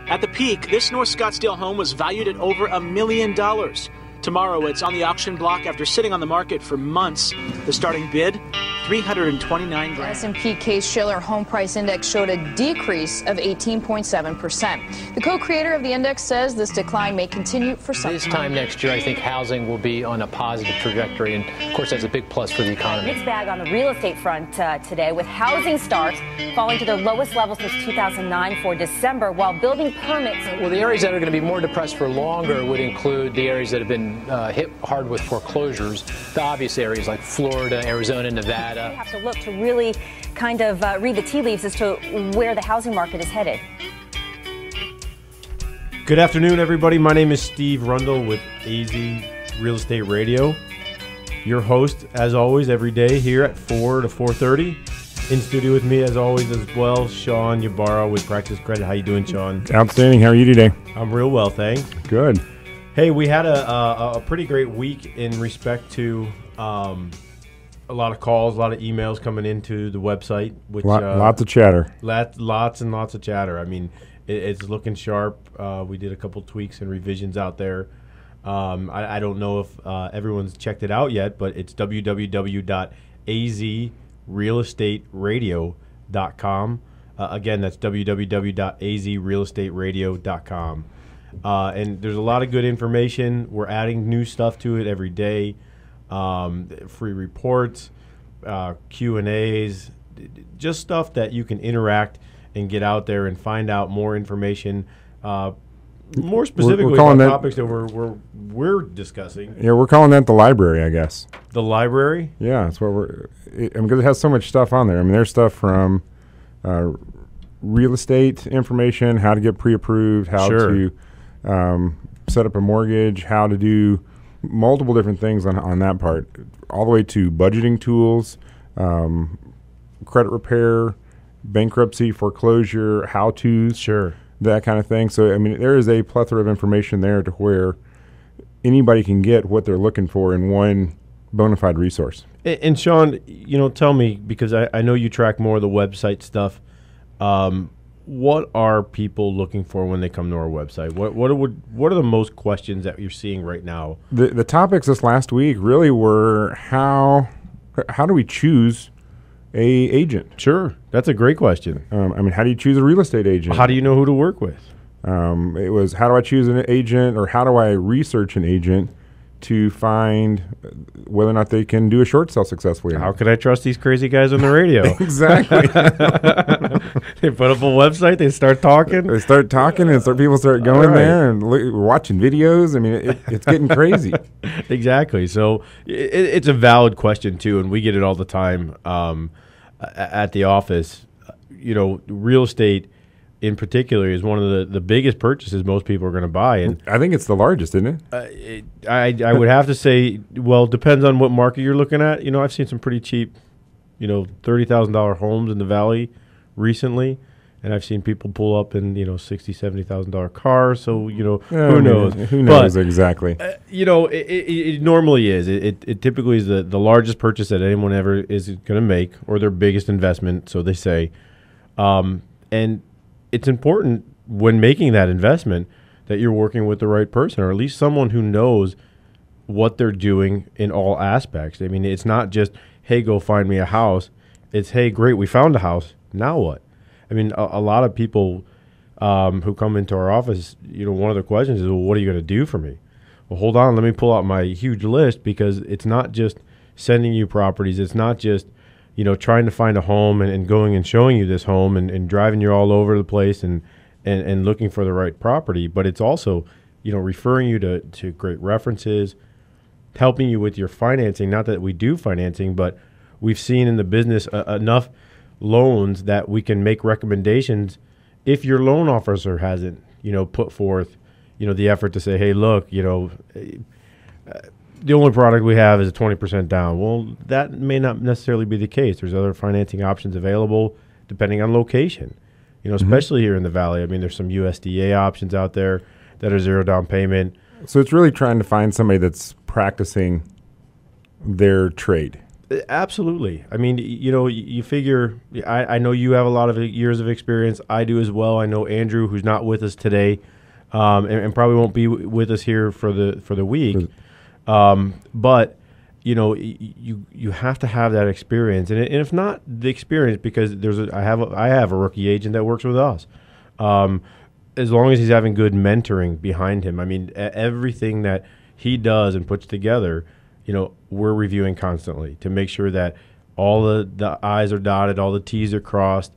At the peak, this North Scottsdale home was valued at over $1 million. Tomorrow, it's on the auction block after sitting on the market for months. The starting bid, $329,000. S&P Case-Shiller Home Price Index showed a decrease of 18.7%. The co-creator of the index says this decline may continue for some time. This time next year, I think housing will be on a positive trajectory, and of course that's a big plus for the economy. Mixed bag on the real estate front today, with housing starts falling to their lowest level since 2009 for December, while building permits. Well, the areas that are going to be more depressed for longer would include the areas that have been hit hard with foreclosures, the obvious areas like Florida, Arizona, Nevada. We have to look to really kind of read the tea leaves as to where the housing market is headed. Good afternoon, everybody. My name is Steve Rundle with AZ Real Estate Radio. Your host, as always, every day here at 4 to 4:30. In studio with me, as always, as well, Sean Ybarra with Practice Credit. How you doing, Sean? Outstanding. How are you today? I'm real well, thanks. Good. Hey, we had a pretty great week in respect to a lot of calls, a lot of emails coming into the website. Which lots of chatter. Lots and lots of chatter. I mean, it's looking sharp. We did a couple tweaks and revisions out there. I don't know if everyone's checked it out yet, but it's www.azrealestateradio.com. Again, that's www.azrealestateradio.com. And there's a lot of good information. We're adding new stuff to it every day. Free reports, Q&As, just stuff that you can interact and get out there and find out more information, more specifically about topics that we're discussing. Yeah, we're calling that the library, I guess. The library? Yeah, that's what because it has so much stuff on there. I mean, there's stuff from real estate information, how to get pre-approved, how to set up a mortgage, how to do multiple different things on that part, all the way to budgeting tools, credit repair, bankruptcy, foreclosure, how-tos, that kind of thing. So, I mean, there is a plethora of information there to where anybody can get what they're looking for in one bona fide resource. And Sean, tell me, because I know you track more of the website stuff, what are people looking for when they come to our website? What are the most questions that you're seeing right now? The topics this last week really were how do we choose a agent? Sure, that's a great question. I mean, how do you choose a real estate agent? How do you know who to work with? It was how do I choose an agent, or how do I research an agent to find whether or not they can do a short sale successfully. How could I trust these crazy guys on the radio? Exactly. They put up a website, they start talking. And people start going there and watching videos. I mean, it's getting crazy. Exactly. So it's a valid question, too, and we get it all the time at the office. Real estate in particular is one of the biggest purchases most people are going to buy. And I think it's the largest, isn't it? I would have to say, well, it depends on what market you're looking at. I've seen some pretty cheap, $30,000 homes in the Valley recently, and I've seen people pull up in, $60,000, $70,000 cars. So, who knows? Who knows exactly? It normally is. It typically is the largest purchase that anyone ever is going to make, or their biggest investment, so they say. And it's important when making that investment that you're working with the right person, or at least someone who knows what they're doing in all aspects. I mean, it's not just, hey, go find me a house. It's, hey, great, we found a house. Now what? I mean, a lot of people who come into our office, one of their questions is, well, what are you going to do for me? Well, hold on, let me pull out my huge list, because it's not just sending you properties. It's not just trying to find a home and going and showing you this home and driving you all over the place and looking for the right property. But it's also, referring you to great references, helping you with your financing. Not that we do financing, but we've seen in the business enough loans that we can make recommendations if your loan officer hasn't, put forth, the effort to say, hey, look, the only product we have is a 20% down. Well, that may not necessarily be the case. There's other financing options available depending on location, especially here in the Valley. I mean, there's some USDA options out there that are zero down payment. So it's really trying to find somebody that's practicing their trade. Absolutely. I mean, you figure, I know you have a lot of years of experience. I do as well. I know Andrew, who's not with us today, and probably won't be with us here for the week. But you have to have that experience, and if not the experience, because I have a rookie agent that works with us. As long as he's having good mentoring behind him, I mean, everything that he does and puts together, we're reviewing constantly to make sure that all the I's are dotted, all the T's are crossed.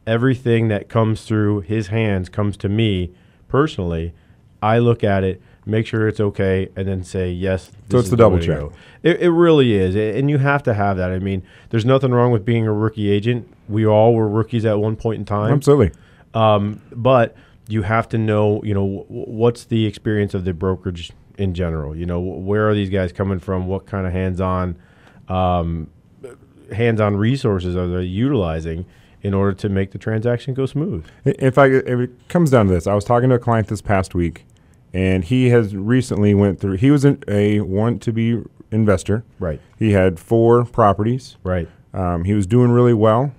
Everything that comes through his hands comes to me personally. I look at it, make sure it's okay, and then say, yes. So it's the double check. It really is, and you have to have that. I mean, there's nothing wrong with being a rookie agent. We all were rookies at one point in time. Absolutely. But you have to know, what's the experience of the brokerage in general. Where are these guys coming from? What kind of hands-on resources are they utilizing in order to make the transaction go smooth? If it comes down to this, I was talking to a client this past week, and he has recently went through. He was a want-to-be investor. Right. He had 4 properties. Right. He was doing really well.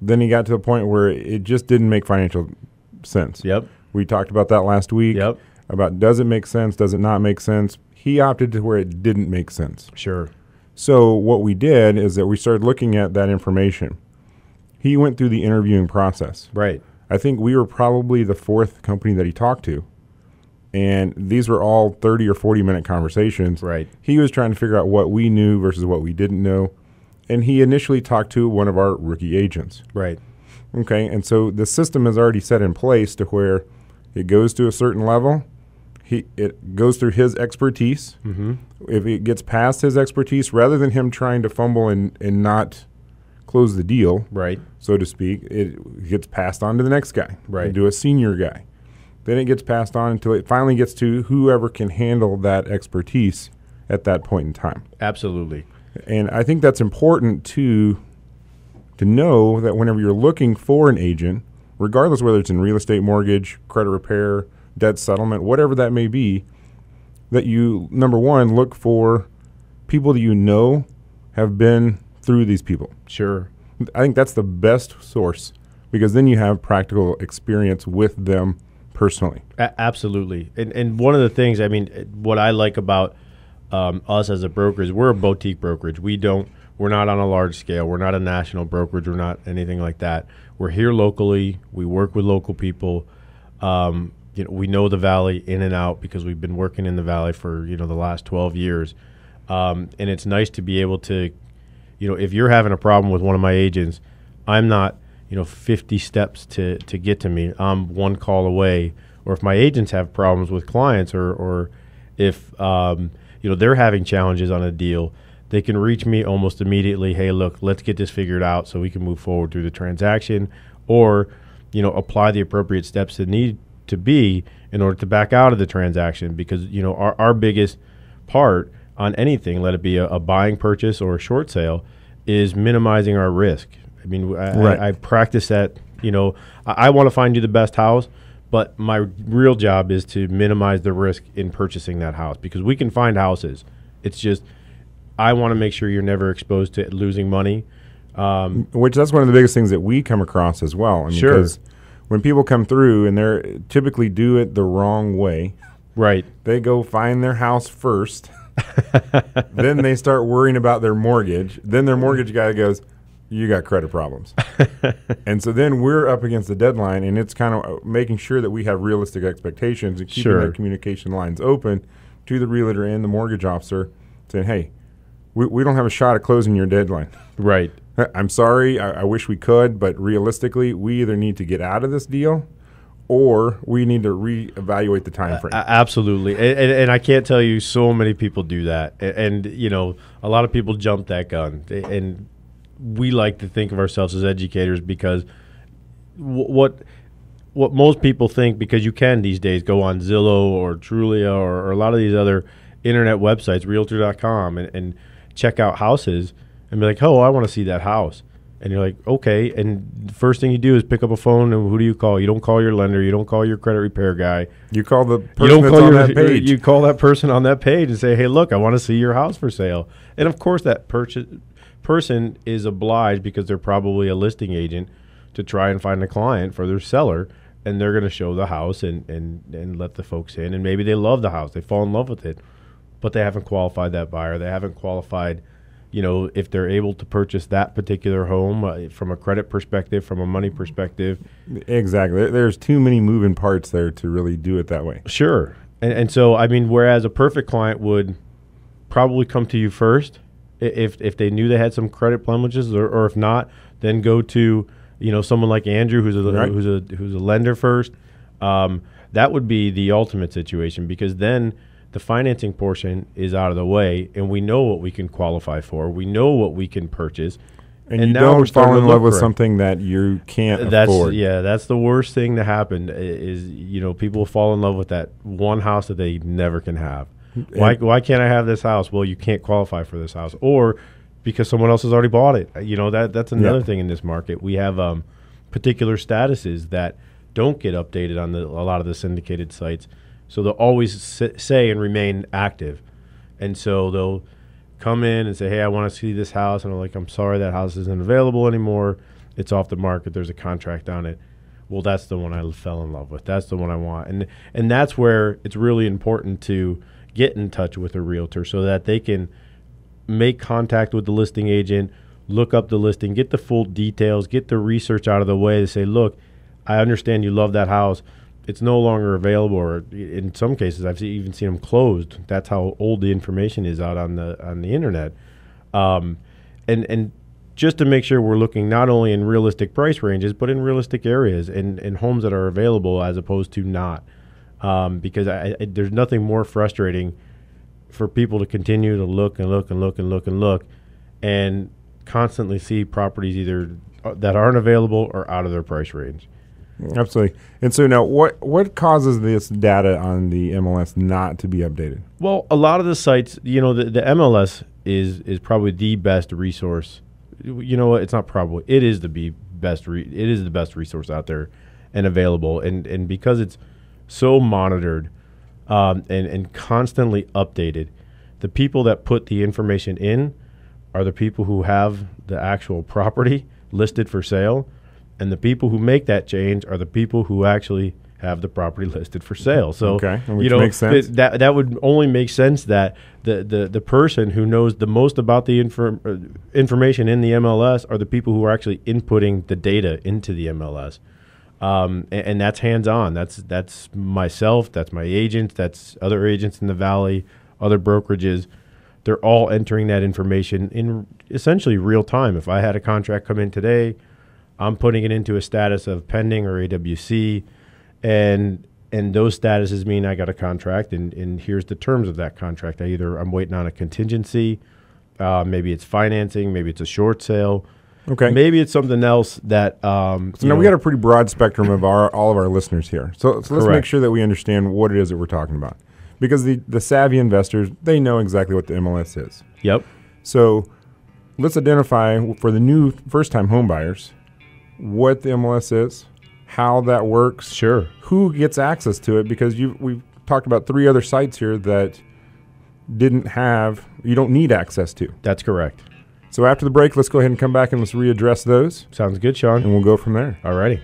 Then he got to a point where it just didn't make financial sense. Yep. We talked about that last week. Yep. About does it make sense, does it not make sense. He opted to where it didn't make sense. Sure. So what we did is that we started looking at that information. He went through the interviewing process. Right. I think we were probably the 4th company that he talked to. And these were all 30 or 40-minute conversations. Right. He was trying to figure out what we knew versus what we didn't know. And he initially talked to one of our rookie agents. Right. Okay, and so the system is already set in place to where it goes to a certain level. It goes through his expertise. Mm-hmm. If it gets past his expertise, rather than him trying to fumble and not close the deal, right, so to speak, it gets passed on to the next guy, right, to a senior guy. Then it gets passed on until it finally gets to whoever can handle that expertise at that point in time. Absolutely. And I think that's important to know that whenever you're looking for an agent, regardless whether it's in real estate, mortgage, credit repair, debt settlement, whatever that may be, that you, number one, look for people that have been through these people. Sure. I think that's the best source, because then you have practical experience with them personally. Absolutely. And one of the things, I mean, what I like about us as a broker is we're a boutique brokerage. We're not on a large scale. We're not a national brokerage. We're not anything like that. We're here locally. We work with local people. We know the Valley in and out because we've been working in the Valley for, the last 12 years. And it's nice to be able to, if you're having a problem with one of my agents, I'm not, 50 steps to get to me. I'm one call away. Or if my agents have problems with clients or if, they're having challenges on a deal, they can reach me almost immediately. Hey, look, let's get this figured out so we can move forward through the transaction, or, apply the appropriate steps that need to be in order to back out of the transaction. Because, our biggest part on anything, let it be a buying purchase or a short sale, is minimizing our risk. I mean, I practice that, I want to find you the best house, but my real job is to minimize the risk in purchasing that house, because we can find houses. It's just, I want to make sure you're never exposed to losing money. Which that's one of the biggest things that we come across as well. I mean, sure. Because when people come through and they typically do it the wrong way. Right. They go find their house first. Then they start worrying about their mortgage. Then their mortgage guy goes, you got credit problems. And so then we're up against the deadline, and it's kind of making sure that we have realistic expectations and keeping the communication lines open to the realtor and the mortgage officer, saying, hey, we don't have a shot at closing your deadline. Right. I'm sorry. I wish we could, but realistically, we either need to get out of this deal or we need to reevaluate the time frame. Absolutely. And I can't tell you, so many people do that. And a lot of people jump that gun. And we like to think of ourselves as educators, because what most people think, because you can these days go on Zillow or Trulia or a lot of these other internet websites, Realtor.com, and check out houses and be like, oh, I want to see that house. And you're like, okay. And the first thing you do is pick up a phone, and who do you call? You don't call your lender. You don't call your credit repair guy. You call the person that's on that page. You call that person on that page and say, hey, look, I want to see your house for sale. And, of course, that person is obliged, because they're probably a listing agent, to try and find a client for their seller, and they're going to show the house and let the folks in, and maybe they love the house, they fall in love with it, but they haven't qualified that buyer. They haven't qualified, if they're able to purchase that particular home from a credit perspective, from a money perspective. Exactly. There's too many moving parts there to really do it that way. Sure. And so, I mean, whereas a perfect client would probably come to you first if they knew they had some credit blemishes, or if not, then go to someone like Andrew, who's a lender first. That would be the ultimate situation, because then the financing portion is out of the way, and we know what we can qualify for. We know what we can purchase. And you now don't fall in love with something that you can't afford. Yeah, that's the worst thing to happen is, people fall in love with that one house that they never can have. Why can't I have this house? Well, you can't qualify for this house. Or because someone else has already bought it. That's another thing in this market. We have particular statuses that don't get updated on a lot of the syndicated sites. So they'll always say and remain active. And so they'll come in and say, hey, I want to see this house. And I'm like, I'm sorry, that house isn't available anymore. It's off the market. There's a contract on it. Well, that's the one I fell in love with. That's the one I want. And that's where it's really important to get in touch with a realtor so that they can make contact with the listing agent, look up the listing, get the full details, get the research out of the way to say, look, I understand you love that house. It's no longer available, or in some cases, I've even seen them closed. That's how old the information is out on the internet. And just to make sure we're looking not only in realistic price ranges, but in realistic areas and homes that are available as opposed to not. Because there's nothing more frustrating for people to continue to look and look and look and look and look and constantly see properties either that aren't available or out of their price range. Absolutely. And so now what causes this data on the MLS not to be updated? Well, a lot of the sites, the MLS is probably the best resource. It's not probably. It is the best resource out there and available. And because it's so monitored and constantly updated, the people that put the information in are the people who have the actual property listed for sale. And the people who make that change are the people who actually have the property listed for sale. So, okay. Which makes sense. That would only make sense that the person who knows the most about the information in the MLS are the people who are actually inputting the data into the MLS. And that's hands-on. That's myself. That's my agents. That's other agents in the Valley, other brokerages. They're all entering that information in essentially real time. If I had a contract come in today, I'm putting it into a status of pending or AWC, and those statuses mean I got a contract, and here's the terms of that contract. I'm waiting on a contingency, maybe it's financing, maybe it's a short sale, okay, maybe it's something else that. So now we got a pretty broad spectrum of all of our listeners here. So let's make sure that we understand what it is that we're talking about, because the savvy investors, they know exactly what the MLS is. Yep. So let's identify for the new first-time home buyers what the MLS is, how that works, sure, who gets access to it, because we've talked about 3 other sites here that you don't need access to. That's correct. So after the break, let's go ahead and come back and let's readdress those. Sounds good, Sean. And we'll go from there. All righty.